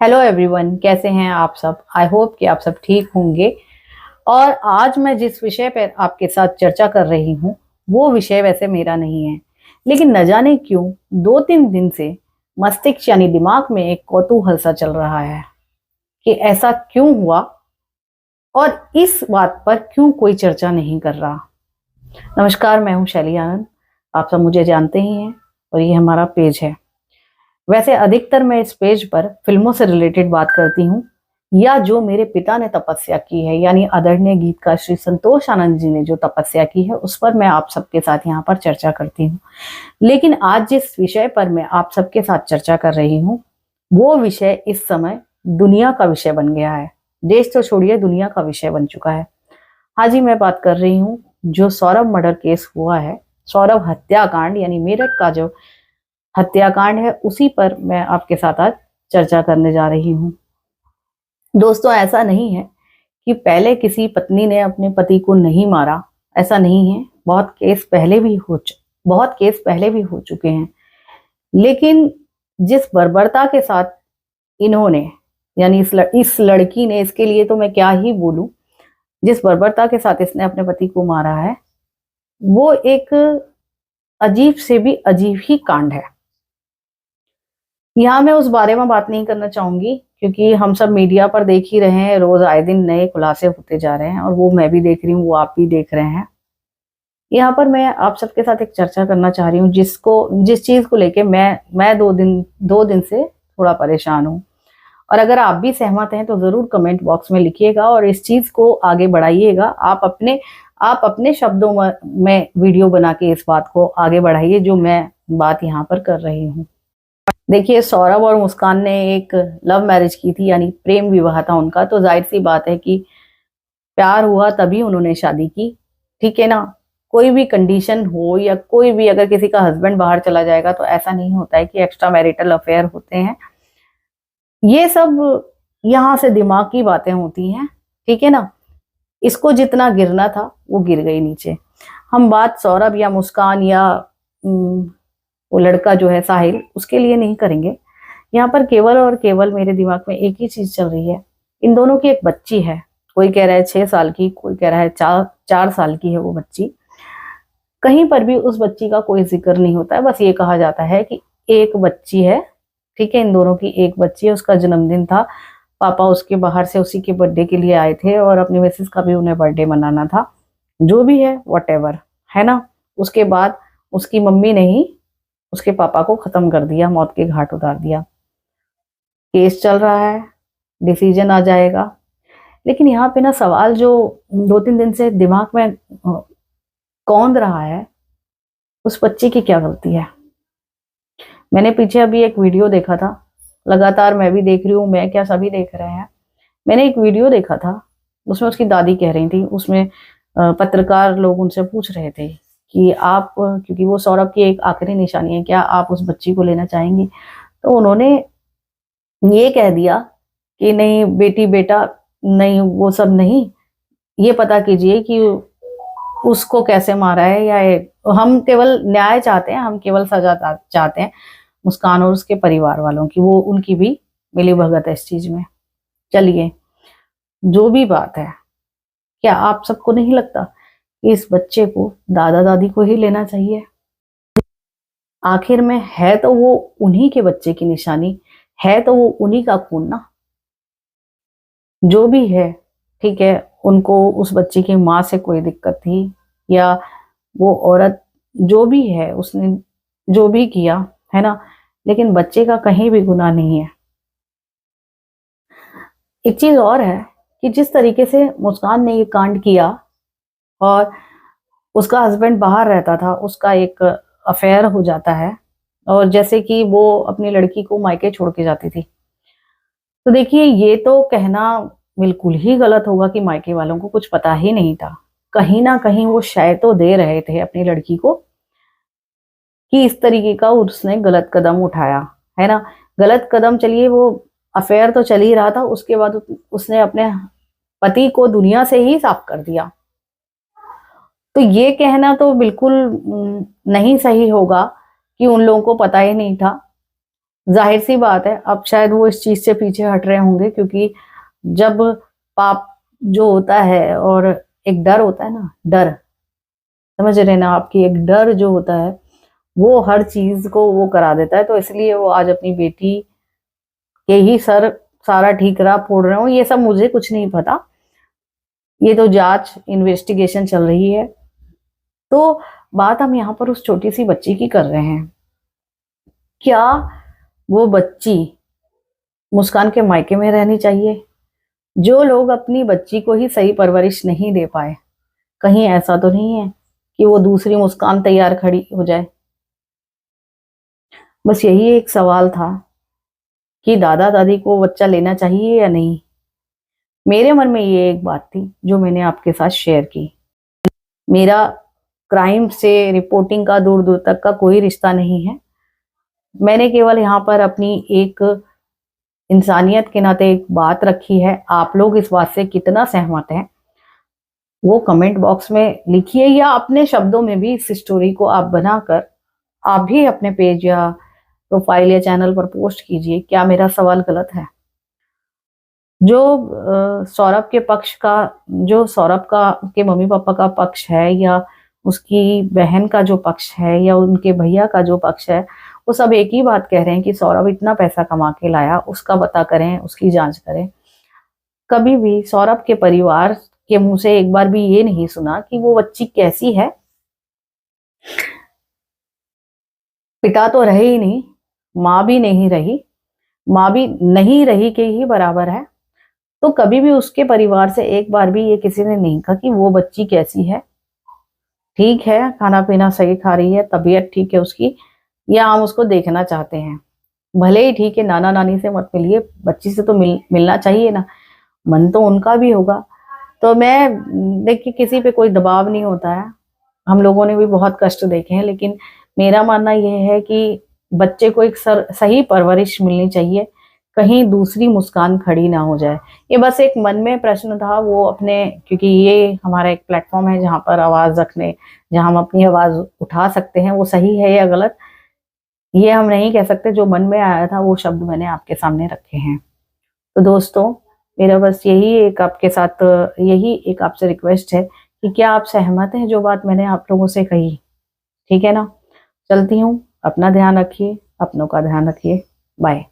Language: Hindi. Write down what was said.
हेलो एवरीवन, कैसे हैं आप सब। आई होप कि आप सब ठीक होंगे। और आज मैं जिस विषय पर आपके साथ चर्चा कर रही हूँ वो विषय वैसे मेरा नहीं है, लेकिन न जाने क्यों 2-3 दिन से मस्तिष्क यानी दिमाग में एक कौतूहल सा चल रहा है कि ऐसा क्यों हुआ और इस बात पर क्यों कोई चर्चा नहीं कर रहा। नमस्कार, मैं हूँ शैली आनंद। आप सब मुझे जानते ही हैं और ये हमारा पेज है। वैसे अधिकतर मैं इस पेज पर फिल्मों से रिलेटेड बात करती हूँ, या जो मेरे पिता ने तपस्या की है, यानी आदरणीय गीतकार श्री संतोष आनंद जी ने जो तपस्या की है उस पर मैं आप सबके साथ यहाँ पर चर्चा करती हूँ। लेकिन आज जिस विषय पर मैं आप सबके साथ चर्चा कर रही हूँ वो विषय इस समय दुनिया का विषय बन गया है। देश तो छोड़िए, दुनिया का विषय बन चुका है। हाँ जी, मैं बात कर रही हूँ जो सौरभ मर्डर केस हुआ है, सौरभ हत्याकांड यानी मेरठ का जो हत्याकांड है, उसी पर मैं आपके साथ आज चर्चा करने जा रही हूँ। दोस्तों, ऐसा नहीं है कि पहले किसी पत्नी ने अपने पति को नहीं मारा, ऐसा नहीं है। बहुत केस पहले भी हो चुके हैं। लेकिन जिस बर्बरता के साथ इन्होंने, यानी इस लड़की ने, इसके लिए तो मैं क्या ही बोलूं, जिस बर्बरता के साथ इसने अपने पति को मारा है वो एक अजीब से भी अजीब ही कांड है। यहाँ मैं उस बारे में बात नहीं करना चाहूंगी क्योंकि हम सब मीडिया पर देख ही रहे हैं, रोज आए दिन नए खुलासे होते जा रहे हैं और वो मैं भी देख रही हूँ, वो आप भी देख रहे हैं। यहाँ पर मैं आप सबके साथ एक चर्चा करना चाह रही हूँ जिस चीज को लेके मैं 2 दिन से थोड़ा परेशान हूँ। और अगर आप भी सहमत हैं तो जरूर कमेंट बॉक्स में लिखिएगा और इस चीज को आगे बढ़ाइएगा। आप अपने शब्दों में वीडियो बना के इस बात को आगे बढ़ाइए जो मैं बात यहाँ पर कर रही हूँ। देखिए, सौरभ और मुस्कान ने एक लव मैरिज की थी, यानी प्रेम विवाह था उनका। तो जाहिर सी बात है कि प्यार हुआ तभी उन्होंने शादी की, ठीक है ना। कोई भी कंडीशन हो या कोई भी, अगर किसी का हस्बैंड बाहर चला जाएगा तो ऐसा नहीं होता है कि एक्स्ट्रा मैरिटल अफेयर होते हैं। ये सब यहाँ से दिमाग की बातें होती हैं, ठीक है ना। इसको जितना गिरना था वो गिर गई नीचे। हम बात सौरभ या मुस्कान या वो लड़का जो है साहिल, उसके लिए नहीं करेंगे। यहाँ पर केवल और केवल मेरे दिमाग में एक ही चीज चल रही है। इन दोनों की एक बच्ची है, कोई कह रहा है 6 साल की, कोई कह रहा है 4 साल की है वो बच्ची। कहीं पर भी उस बच्ची का कोई जिक्र नहीं होता है, बस ये कहा जाता है कि एक बच्ची है, ठीक है। इन दोनों की एक बच्ची है, उसका जन्मदिन था, पापा उसके बाहर से उसी के बर्थडे के लिए आए थे और अपनी मिसेस का भी उन्हें बर्थडे मनाना था। जो भी है, वॉटेवर, है ना। उसके बाद उसकी मम्मी ने ही उसके पापा को खत्म कर दिया, मौत के घाट उतार दिया। केस चल रहा है, डिसीजन आ जाएगा। लेकिन यहाँ पे ना सवाल जो 2-3 दिन से दिमाग में कौंध रहा है, उस बच्चे की क्या गलती है। मैंने पीछे अभी एक वीडियो देखा था, लगातार मैं भी देख रही हूँ, मैं क्या सभी देख रहे हैं। मैंने एक वीडियो देखा था, उसमें उसकी दादी कह रही थी, उसमें पत्रकार लोग उनसे पूछ रहे थे कि आप, क्योंकि वो सौरभ की एक आखिरी निशानी है, क्या आप उस बच्ची को लेना चाहेंगी। तो उन्होंने ये कह दिया कि नहीं बेटी बेटा, नहीं वो सब नहीं, ये पता कीजिए कि उसको कैसे मारा है। हम केवल न्याय चाहते हैं, हम केवल सजा चाहते हैं मुस्कान और उसके परिवार वालों की, वो उनकी भी मिली भगत है इस चीज में। चलिए, जो भी बात है, क्या आप सबको नहीं लगता कि इस बच्चे को दादा दादी को ही लेना चाहिए। आखिर में है तो वो उन्हीं के बच्चे की निशानी, है तो वो उन्हीं का खून ना। जो भी है, ठीक है, उनको उस बच्चे की माँ से कोई दिक्कत थी या वो औरत जो भी है उसने जो भी किया है ना, लेकिन बच्चे का कहीं भी गुनाह नहीं है। एक चीज और है कि जिस तरीके से मुस्कान ने ये कांड किया और उसका हस्बैंड बाहर रहता था, उसका एक अफेयर हो जाता है, और जैसे कि वो अपनी लड़की को मायके छोड़ के जाती थी। तो देखिए, ये तो कहना बिल्कुल ही गलत होगा कि मायके वालों को कुछ पता ही नहीं था। कहीं ना कहीं वो शय तो दे रहे थे अपनी लड़की को कि इस तरीके का उसने गलत कदम उठाया, है ना। गलत कदम, चलिए वो अफेयर तो चल ही रहा था, उसके बाद उसने अपने पति को दुनिया से ही साफ कर दिया। तो ये कहना तो बिल्कुल नहीं सही होगा कि उन लोगों को पता ही नहीं था। जाहिर सी बात है अब शायद वो इस चीज से पीछे हट रहे होंगे, क्योंकि जब पाप जो होता है और एक डर होता है ना, डर, समझ रहे ना आपकी, एक डर जो होता है वो हर चीज को वो करा देता है। तो इसलिए वो आज अपनी बेटी के ही सर सारा ठीकरा फोड़ रहे हो। ये सब मुझे कुछ नहीं पता, ये तो जांच इन्वेस्टिगेशन चल रही है। तो बात हम यहाँ पर उस छोटी सी बच्ची की कर रहे हैं। क्या वो बच्ची मुस्कान के मायके में रहनी चाहिए? जो लोग अपनी बच्ची को ही सही परवरिश नहीं दे पाए, कहीं ऐसा तो नहीं है कि वो दूसरी मुस्कान तैयार खड़ी हो जाए? बस यही एक सवाल था कि दादा दादी को बच्चा लेना चाहिए या नहीं। मेरे मन में ये एक बात थी जो मैंने आपके साथ शेयर की। मेरा क्राइम से रिपोर्टिंग का दूर दूर तक का कोई रिश्ता नहीं है। मैंने केवल यहाँ पर अपनी एक इंसानियत के नाते एक बात रखी है। आप लोग इस बात से कितना सहमत हैं वो कमेंट बॉक्स में लिखिए, या अपने शब्दों में भी इस स्टोरी को आप बनाकर आप भी अपने पेज या प्रोफाइल या चैनल पर पोस्ट कीजिए। क्या मेरा सवाल गलत है? जो सौरभ के पक्ष का, जो सौरभ का के मम्मी पापा का पक्ष है, या उसकी बहन का जो पक्ष है, या उनके भैया का जो पक्ष है, वो सब एक ही बात कह रहे हैं कि सौरभ इतना पैसा कमा के लाया, उसका पता करें, उसकी जांच करें। कभी भी सौरभ के परिवार के मुंह से एक बार भी ये नहीं सुना कि वो बच्ची कैसी है। पिता तो रहे ही नहीं, माँ भी नहीं रही, माँ भी नहीं रही के ही बराबर है। तो कभी भी उसके परिवार से एक बार भी ये किसी ने नहीं कहा कि वो बच्ची कैसी है। ठीक है, खाना पीना सही खा रही है, तबीयत ठीक है उसकी, या हम उसको देखना चाहते हैं, भले ही ठीक है, नाना नानी से मत मिलिए, बच्ची से तो मिलना चाहिए ना, मन तो उनका भी होगा। तो मैं देखिए, किसी पे कोई दबाव नहीं होता है, हम लोगों ने भी बहुत कष्ट देखे हैं, लेकिन मेरा मानना यह है कि बच्चे को एक सही परवरिश मिलनी चाहिए, कहीं दूसरी मुस्कान खड़ी ना हो जाए। ये बस एक मन में प्रश्न था, वो अपने, क्योंकि ये हमारा एक प्लेटफॉर्म है जहाँ पर आवाज रखने, जहाँ हम अपनी आवाज उठा सकते हैं, वो सही है या गलत ये हम नहीं कह सकते। जो मन में आया था वो शब्द मैंने आपके सामने रखे हैं। तो दोस्तों, मेरा बस यही एक आपके साथ, यही एक आपसे रिक्वेस्ट है कि क्या आप सहमत हैं जो बात मैंने आप लोगों से कही? ठीक है ना? चलती हूँ, अपना ध्यान रखिए, अपनों का ध्यान रखिए, बाय।